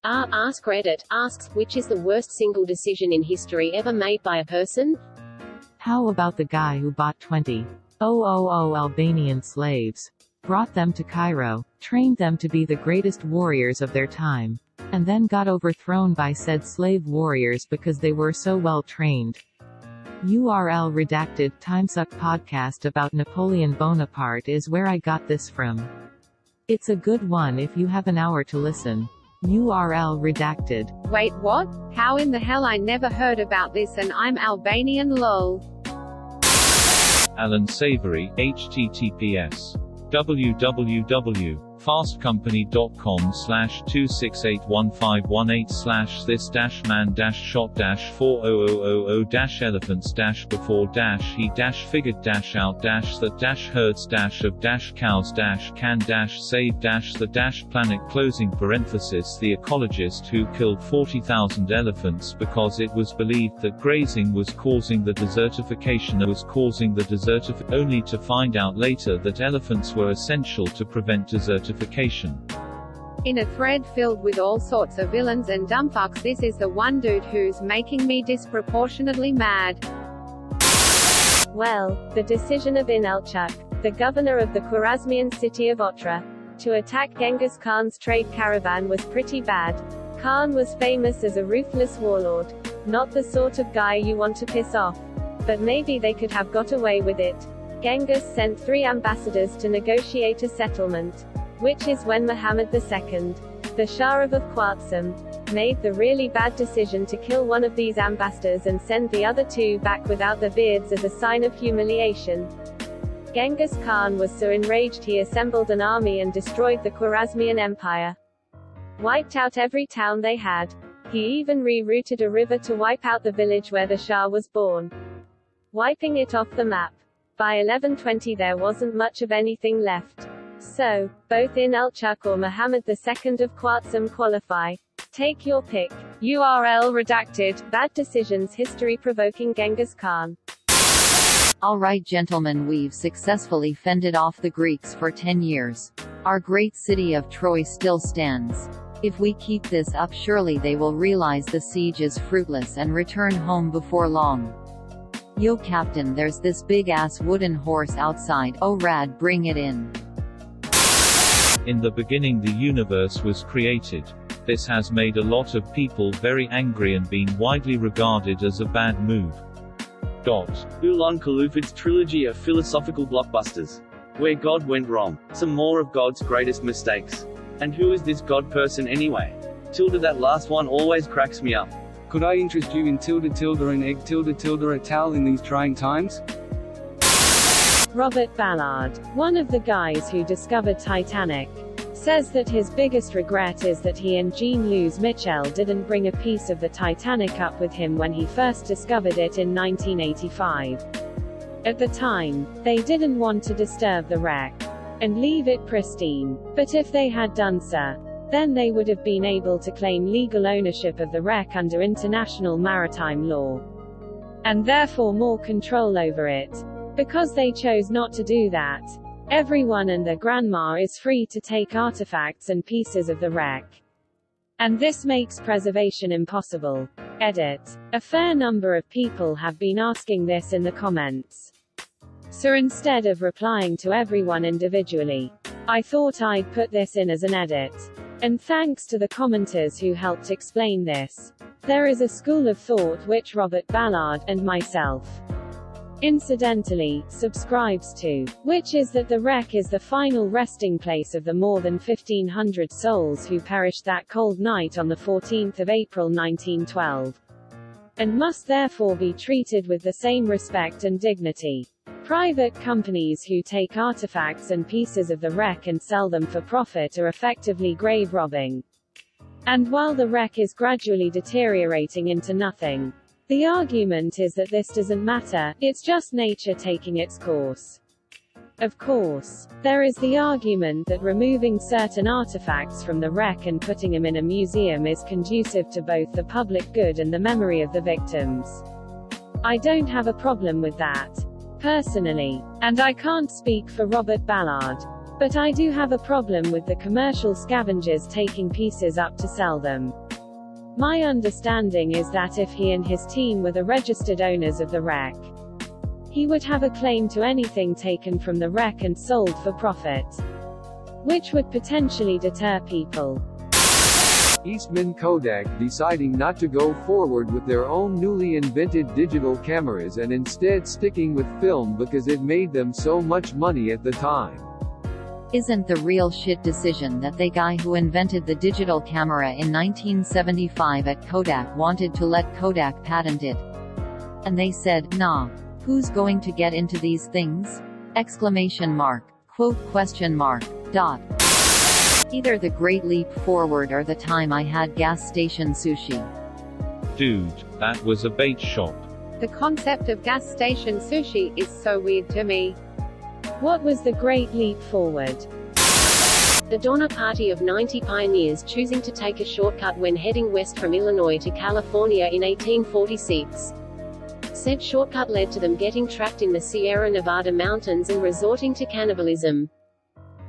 Askreddit Asks, which is the worst single decision in history ever made by a person? How about the guy who bought 20,000 Albanian slaves, brought them to Cairo, trained them to be the greatest warriors of their time, and then got overthrown by said slave warriors because they were so well trained? URL redacted. Timesuck podcast about Napoleon Bonaparte is where I got this from. It's a good one if you have an hour to listen. URL redacted. Wait, what? How in the hell? I never heard about this and I'm Albanian, lol. Alan Savory, https www.fastcompany.com/this-man-shot-for-000-he-figured-out-the-herd-the-planet the ecologist who killed 40,000 elephants because it was believed that grazing was causing the desertification, only to find out later that elephants were essential to prevent desertification. In a thread filled with all sorts of villains and dumbfucks, this is the one dude who's making me disproportionately mad. Well, the decision of Inalchuk, the governor of the Khwarezmian city of Otra, to attack Genghis Khan's trade caravan was pretty bad. Khan was famous as a ruthless warlord, not the sort of guy you want to piss off. But maybe they could have got away with it. Genghis sent 3 ambassadors to negotiate a settlement, which is when Muhammad II, the Shah of Khwarezm, made the really bad decision to kill one of these ambassadors and send the other 2 back without their beards as a sign of humiliation. Genghis Khan was so enraged he assembled an army and destroyed the Khwarezmian Empire. Wiped out every town they had. He even rerouted a river to wipe out the village where the Shah was born, wiping it off the map. By 1120 there wasn't much of anything left. So, both Inalchuk or Muhammad II of Khwarezm qualify. Take your pick. URL redacted. Bad decisions. History provoking Genghis Khan. Alright gentlemen, we've successfully fended off the Greeks for 10 years. Our great city of Troy still stands. If we keep this up, surely they will realize the siege is fruitless and return home before long. Yo captain, there's this big ass wooden horse outside. Oh rad, bring it in. In the beginning the universe was created. This has made a lot of people very angry and been widely regarded as a bad move. Ulan Khulufid's trilogy of philosophical blockbusters. Where God went wrong. Some more of God's greatest mistakes. And who is this God person anyway? That last one always cracks me up. Could I interest you in an egg a towel in these trying times? Robert Ballard, one of the guys who discovered Titanic, says that his biggest regret is that he and Jean-Louis Michel didn't bring a piece of the Titanic up with him when he first discovered it in 1985. At the time, they didn't want to disturb the wreck and leave it pristine, but if they had done so, then they would have been able to claim legal ownership of the wreck under international maritime law, and therefore more control over it. Because they chose not to do that, everyone and their grandma is free to take artifacts and pieces of the wreck. And this makes preservation impossible. Edit. A fair number of people have been asking this in the comments. So instead of replying to everyone individually, I thought I'd put this in as an edit. And thanks to the commenters who helped explain this. There is a school of thought which Robert Ballard, and myself, incidentally, subscribes to, which is that the wreck is the final resting place of the more than 1,500 souls who perished that cold night on the 14th of April 1912, and must therefore be treated with the same respect and dignity. Private companies who take artifacts and pieces of the wreck and sell them for profit are effectively grave robbing. And while the wreck is gradually deteriorating into nothing, the argument is that this doesn't matter, it's just nature taking its course. Of course, there is the argument that removing certain artifacts from the wreck and putting them in a museum is conducive to both the public good and the memory of the victims. I don't have a problem with that, personally, and I can't speak for Robert Ballard, But I do have a problem with the commercial scavengers taking pieces up to sell them. My understanding is that if he and his team were the registered owners of the wreck, he would have a claim to anything taken from the wreck and sold for profit, which would potentially deter people. Eastman Kodak deciding not to go forward with their own newly invented digital cameras and instead sticking with film because it made them so much money at the time. Isn't the real shit decision that the guy who invented the digital camera in 1975 at Kodak wanted to let Kodak patent it? And they said, nah. Who's going to get into these things? Exclamation mark. Quote question mark. Dot. Either the great leap forward or the time I had gas station sushi. Dude, that was a bait shop. The concept of gas station sushi is so weird to me. What was the great leap forward? The Donner Party of 90 pioneers choosing to take a shortcut when heading west from Illinois to California in 1846. Said shortcut led to them getting trapped in the Sierra Nevada mountains and resorting to cannibalism.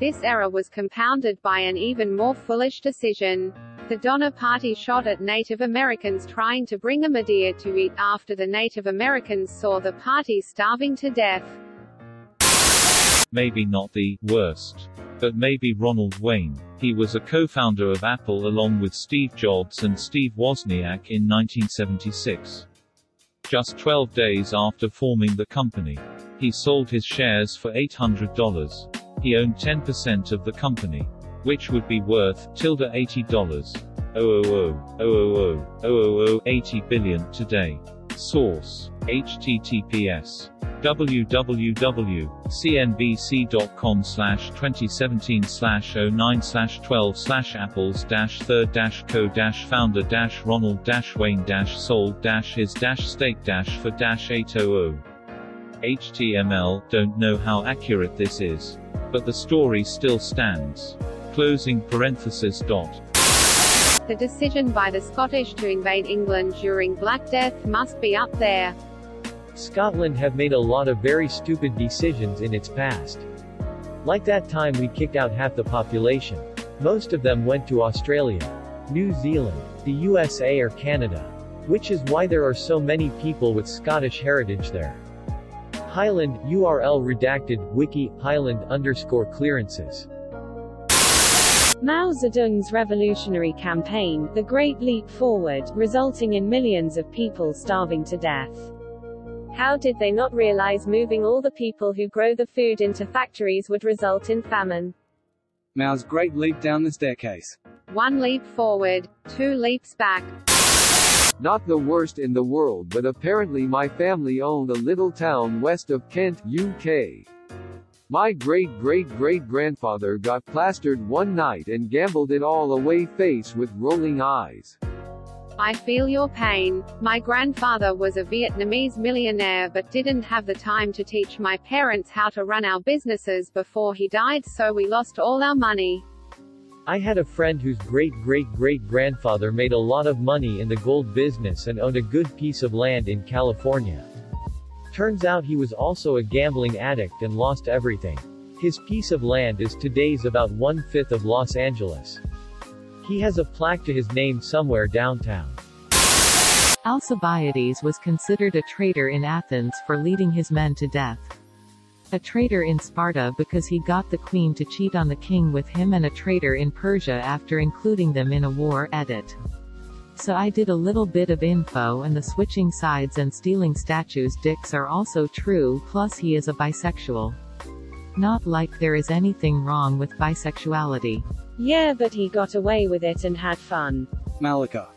This error was compounded by an even more foolish decision. The Donner Party shot at Native Americans trying to bring them a deer to eat after the Native Americans saw the party starving to death. Maybe not the worst, but maybe Ronald Wayne. He was a co-founder of Apple along with Steve Jobs and Steve Wozniak in 1976. Just 12 days after forming the company, he sold his shares for $800. He owned 10% of the company, which would be worth $80 $80 billion today. Source: https www.cnbc.com/2017/09/12/apples-third-co-founder-wayne-sold-his-stake for-800. HTML. Don't know how accurate this is, but the story still stands. Closing parenthesis. The decision by the Scottish to invade England during Black Death must be up there. Scotland have made a lot of very stupid decisions in its past. Like that time we kicked out half the population. Most of them went to Australia, New Zealand, the USA or Canada. Which is why there are so many people with Scottish heritage there. Highland, URL redacted, wiki, Highland_clearances. Mao Zedong's revolutionary campaign, The Great Leap Forward, resulting in millions of people starving to death. How did they not realize moving all the people who grow the food into factories would result in famine? Mao's great leap down the staircase. 1 leap forward, 2 leaps back. Not the worst in the world, but apparently my family owned a little town west of Kent, UK. My great-great-great-grandfather got plastered one night and gambled it all away face with rolling eyes. I feel your pain. My grandfather was a Vietnamese millionaire but didn't have the time to teach my parents how to run our businesses before he died, so we lost all our money. I had a friend whose great-great-great-grandfather made a lot of money in the gold business and owned a good piece of land in California. Turns out he was also a gambling addict and lost everything. His piece of land is today's about 1/5 of Los Angeles. He has a plaque to his name somewhere downtown. Alcibiades was considered a traitor in Athens for leading his men to death. A traitor in Sparta because he got the queen to cheat on the king with him, and a traitor in Persia after including them in a war. Edit. So I did a little bit of info, and the switching sides and stealing statues dicks are also true, plus he is a bisexual. Not like there is anything wrong with bisexuality. Yeah, but he got away with it and had fun. Malacca.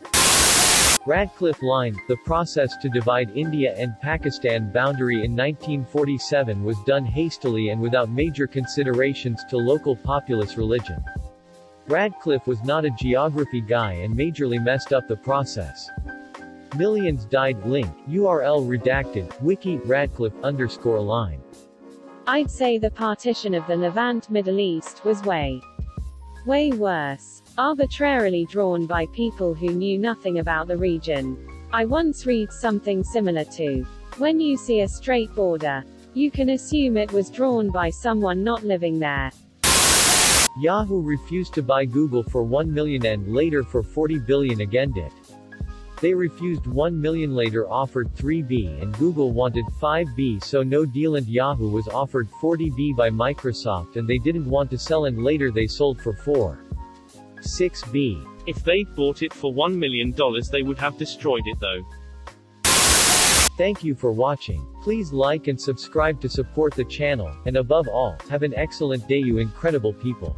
Radcliffe Line, the process to divide India and Pakistan boundary in 1947 was done hastily and without major considerations to local populace religion. Radcliffe was not a geography guy and majorly messed up the process. Millions died. Link, URL redacted, wiki, Radcliffe_line. I'd say the partition of the Levant Middle East was way worse. Arbitrarily drawn by people who knew nothing about the region. I once read something similar to, when you see a straight border, you can assume it was drawn by someone not living there. Yahoo refused to buy Google for 1 million and later for 40 billion again did. They refused 1 million later offered 3B and Google wanted 5B so no deal and Yahoo was offered 40B by Microsoft and they didn't want to sell and later they sold for 4.6B. If they'd bought it for $1 million they would have destroyed it though. Thank you for watching. Please like and subscribe to support the channel, and above all, have an excellent day you incredible people.